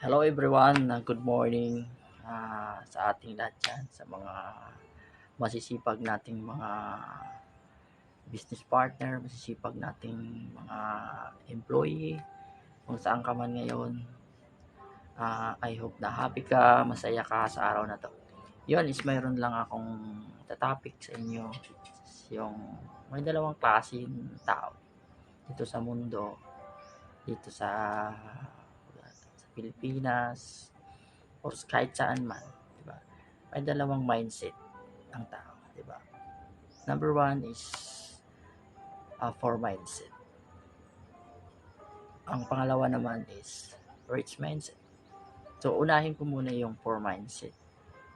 Hello everyone, good morning sa ating lahat dyan, sa mga masisipag nating mga business partner, masisipag nating mga employee, kung saan ka man ngayon. I hope na happy ka, masaya ka sa araw na to. Yun is mayroon lang akong topic sa inyo, yung may dalawang klaseng tao dito sa mundo, dito sa Pilipinas, or kahit saan man, di ba? May dalawang mindset ang tao, di ba? Number one is for mindset. Ang pangalawa naman is rich mindset. So, unahin ko muna yung poor mindset.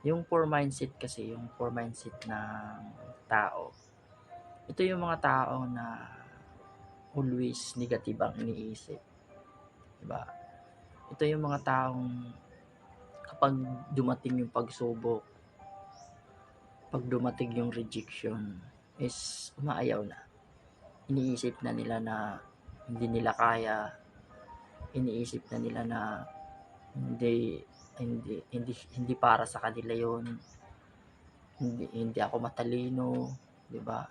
Yung poor mindset kasi, yung poor mindset ng tao, ito yung mga tao na always negative ang iniisip. Diba? Ito yung mga taong kapag dumating yung pagsubok, pag dumating yung rejection, is umaayaw na. Iniisip na nila na hindi nila kaya, iniisip na nila na hindi para sa kanila yon, hindi ako matalino, di ba?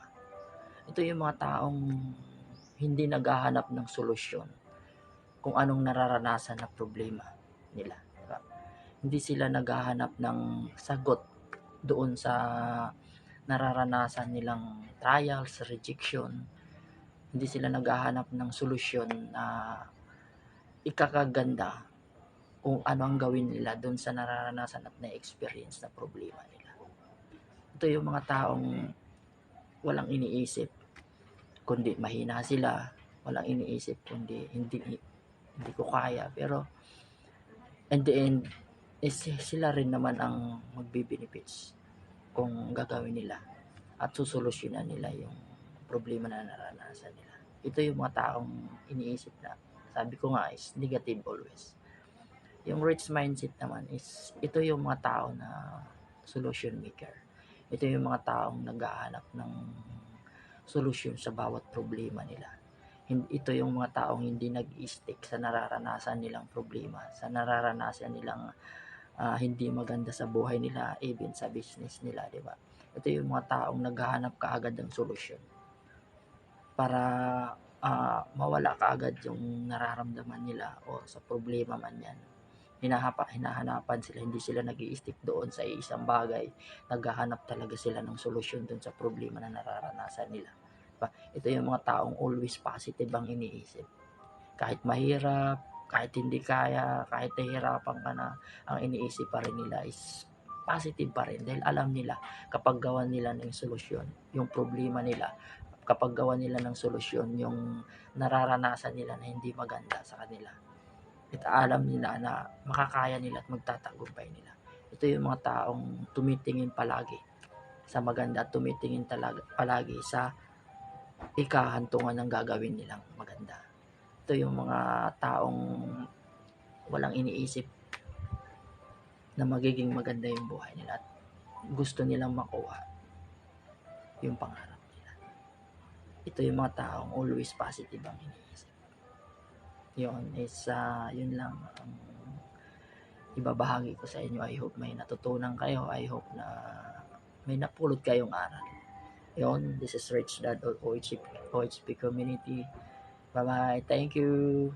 Ito yung mga taong hindi naghahanap ng solusyon kung anong nararanasan na problema nila, di ba? Hindi sila naghahanap ng sagot doon sa nararanasan nilang trials, rejection. Hindi sila naghahanap ng solusyon na ikakaganda kung ano ang gawin nila doon sa nararanasan at na-experience na problema nila. Ito yung mga taong walang iniisip kundi mahina sila, walang iniisip kundi hindi ko kaya, pero in the end is sila rin naman ang magbe-benefits kung gagawin nila at susolusyonan nila yung problema na naranasan nila. Ito yung mga taong iniisip na, sabi ko nga, is negative always. Yung rich mindset naman is, ito yung mga tao na solution maker. Ito yung mga taong naghahanap ng solusyon sa bawat problema nila. Ito yung mga taong hindi nag-stick sa nararanasan nilang problema, sa nararanasan nilang hindi maganda sa buhay nila, even sa business nila, di ba? Ito yung mga taong naghahanap kaagad ng solusyon para mawala kaagad yung nararamdaman nila o sa problema man yan. Hinahanapan sila, hindi sila nag-i-stick doon sa isang bagay, naghahanap talaga sila ng solusyon doon sa problema na nararanasan nila. Diba? Ito yung mga taong always positive ang iniisip. Kahit mahirap, kahit hindi kaya, kahit nahihirapan ka na, ang iniisip pa rin nila is positive pa rin dahil alam nila kapag gawa nila ng solusyon yung problema nila, kapag gawa nila ng solusyon yung nararanasan nila na hindi maganda sa kanila, at alam nila na makakaya nila at magtatagumpay nila. Ito yung mga taong tumitingin palagi sa maganda at tumitingin palagi sa ikahantungan ng gagawin nilang maganda. Ito yung mga taong walang iniisip na magiging maganda yung buhay nila at gusto nilang makuha yung pangarap nila. Ito yung mga taong always positive ang iniisip. Yun is yun lang ang ibabahagi ko sa inyo. I hope may natutunan kayo. I hope na may napulot kayong aral. Yun, this is Rich Dad of OHP Community. Bye-bye. Thank you.